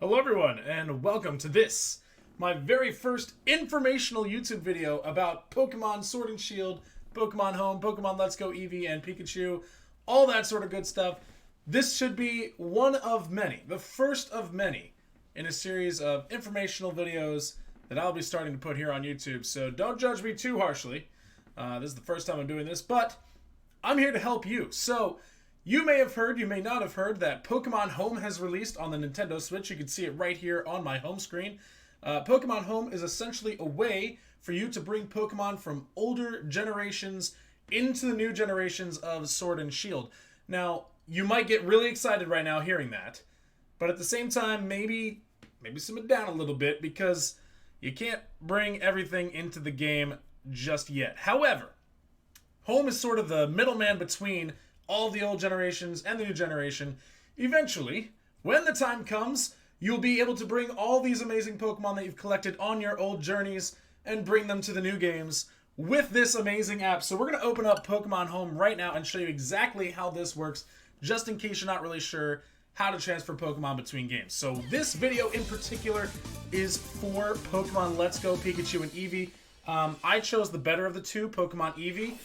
Hello everyone, and welcome to this, my very first informational YouTube video about Pokemon Sword and Shield, Pokemon Home, Pokemon Let's Go Eevee and Pikachu, all that sort of good stuff. This should be one of many, the first of many, in a series of informational videos that I'll be starting to put here on YouTube, so don't judge me too harshly. This is the first time I'm doing this, but I'm here to help you. So, you may have heard, you may not have heard, that Pokemon Home has released on the Nintendo Switch. You can see it right here on my home screen. Pokemon Home is essentially a way for you to bring Pokemon from older generations into the new generations of Sword and Shield. Now, you might get really excited right now hearing that, but at the same time, maybe simmer down a little bit because you can't bring everything into the game just yet. However, Home is sort of the middleman between all the old generations and the new generation. Eventually, when the time comes, you'll be able to bring all these amazing Pokemon that you've collected on your old journeys and bring them to the new games with this amazing app. So we're going to open up Pokemon Home right now and show you exactly how this works, just in case you're not really sure how to transfer Pokemon between games. So this video in particular is for Pokemon Let's Go Pikachu and Eevee. I chose the better of the two, Pokemon Eevee,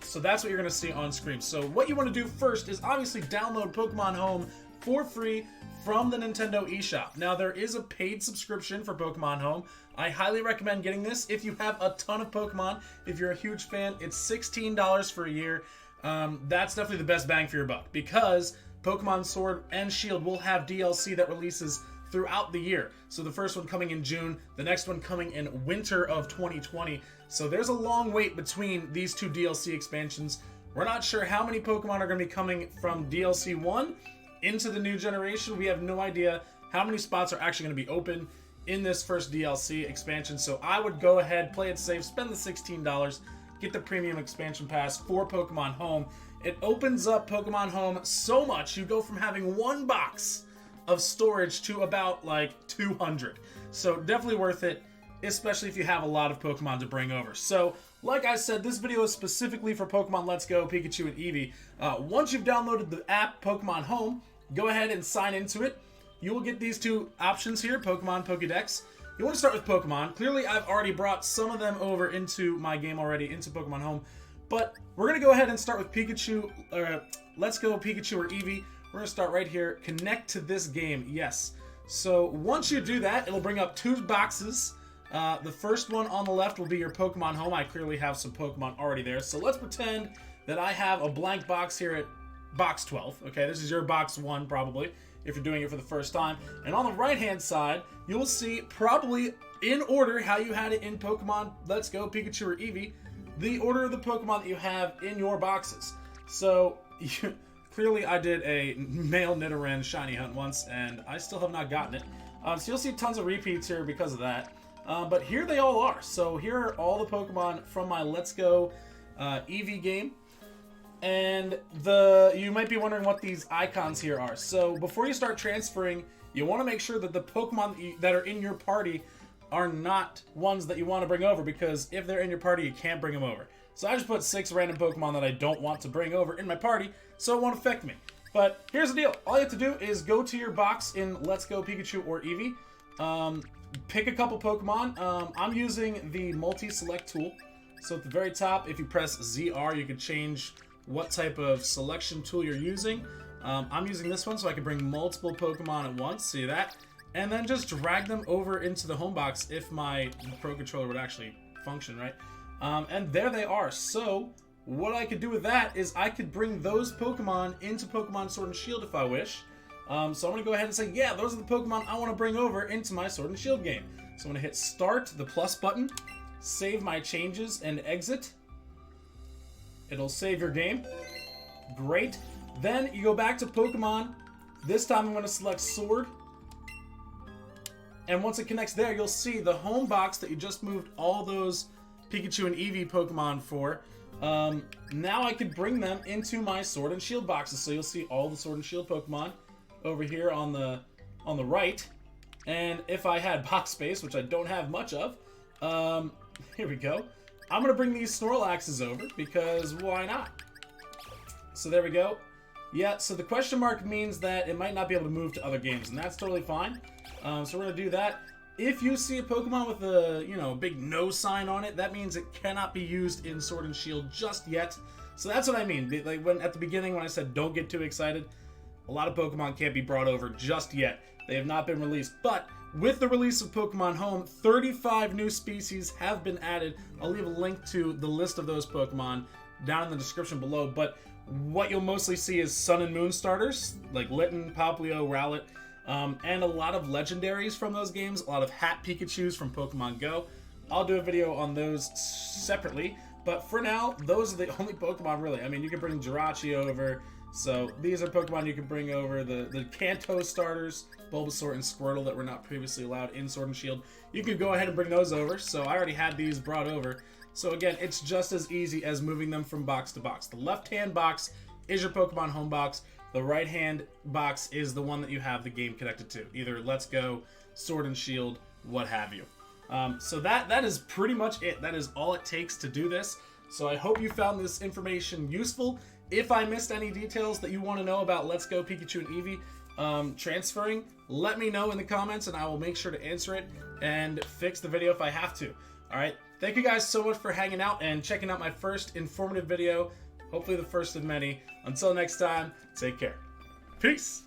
so that's what you're going to see on screen. So what you want to do first is obviously download Pokemon Home for free from the Nintendo eShop. Now, there is a paid subscription for Pokemon Home. I highly recommend getting this if you have a ton of Pokemon. If you're a huge fan, it's $16 for a year. That's definitely the best bang for your buck because Pokemon Sword and Shield will have DLC that releases throughout the year. So the first one coming in June, the next one coming in winter of 2020. So there's a long wait between these two DLC expansions. We're not sure how many Pokemon are going to be coming from DLC 1 into the new generation. We have no idea how many spots are actually going to be open in this first DLC expansion. So I would go ahead, play it safe, spend the $16, get the premium expansion pass for Pokemon Home. It opens up Pokemon Home so much, you go from having one box of storage to about like 200. So definitely worth it, especially if you have a lot of Pokemon to bring over. So like I said, this video is specifically for Pokemon Let's Go, Pikachu, and Eevee. Once you've downloaded the app Pokemon Home, go ahead and sign into it. You will get these two options here, Pokemon, Pokédex. You want to start with Pokemon. Clearly, I've already brought some of them over into my game already, into Pokemon Home. But we're going to go ahead and start with Pikachu, Let's Go, Pikachu, or Eevee. We're going to start right here. Connect to this game. Yes. So once you do that, it'll bring up two boxes. The first one on the left will be your Pokemon Home. I clearly have some Pokemon already there. So let's pretend that I have a blank box here at box 12. Okay, this is your box 1 probably, if you're doing it for the first time. And on the right-hand side, you will see probably in order how you had it in Pokemon Let's Go, Pikachu, or Eevee, the order of the Pokemon that you have in your boxes. So clearly, I did a male Nidoran shiny hunt once, and I still have not gotten it. So you'll see tons of repeats here because of that. But here they all are. So here are all the Pokemon from my Let's Go Eevee game. And you might be wondering what these icons here are. So before you start transferring, you want to make sure that the Pokemon that are in your party are not ones that you want to bring over, because if they're in your party, you can't bring them over. So I just put 6 random Pokemon that I don't want to bring over in my party, so it won't affect me. But here's the deal. All you have to do is go to your box in Let's Go Pikachu or Eevee. Pick a couple Pokemon. I'm using the multi-select tool. So at the very top, if you press ZR, you can change what type of selection tool you're using. I'm using this one so I can bring multiple Pokemon at once. See that? And then just drag them over into the home box if my Pro Controller would actually function, right? And there they are. So what I could do with that is I could bring those Pokemon into Pokemon Sword and Shield if I wish. So I'm going to go ahead and say, yeah, those are the Pokemon I want to bring over into my Sword and Shield game. So I'm going to hit start, the plus button, save my changes, and exit. It'll save your game. Great. Then you go back to Pokemon. This time I'm going to select Sword. And once it connects there, you'll see the home box that you just moved all those Pikachu and Eevee Pokemon for. Now I could bring them into my Sword and Shield boxes. So you'll see all the Sword and Shield Pokemon over here on the right. And if I had box space, which I don't have much of, here we go. I'm going to bring these Snorlaxes over because why not? So there we go. Yeah, so the question mark means that it might not be able to move to other games, and that's totally fine. So we're going to do that. If you see a Pokemon with a, big no sign on it, that means it cannot be used in Sword and Shield just yet. So that's what I mean. Like at the beginning when I said don't get too excited, a lot of Pokemon can't be brought over just yet. They have not been released. But with the release of Pokemon Home, 35 new species have been added. I'll leave a link to the list of those Pokemon down in the description below. But what you'll mostly see is Sun and Moon starters, like Litten, Popplio, Rowlet, and a lot of legendaries from those games, a lot of Hat Pikachus from Pokemon Go. I'll do a video on those separately, but for now, those are the only Pokemon really. I mean, you can bring Jirachi over, so these are Pokemon you can bring over. The Kanto starters, Bulbasaur and Squirtle that were not previously allowed in Sword and Shield, you could go ahead and bring those over, so I already had these brought over. So again, it's just as easy as moving them from box to box. The left-hand box is your Pokemon Home box. The right-hand box is the one that you have the game connected to. Either Let's Go, Sword and Shield, what have you. So that is pretty much it. That is all it takes to do this. So I hope you found this information useful. If I missed any details that you want to know about Let's Go, Pikachu, and Eevee transferring, let me know in the comments and I will make sure to answer it and fix the video if I have to. Alright, thank you guys so much for hanging out and checking out my first informative video. Hopefully the first of many. Until next time, take care. Peace!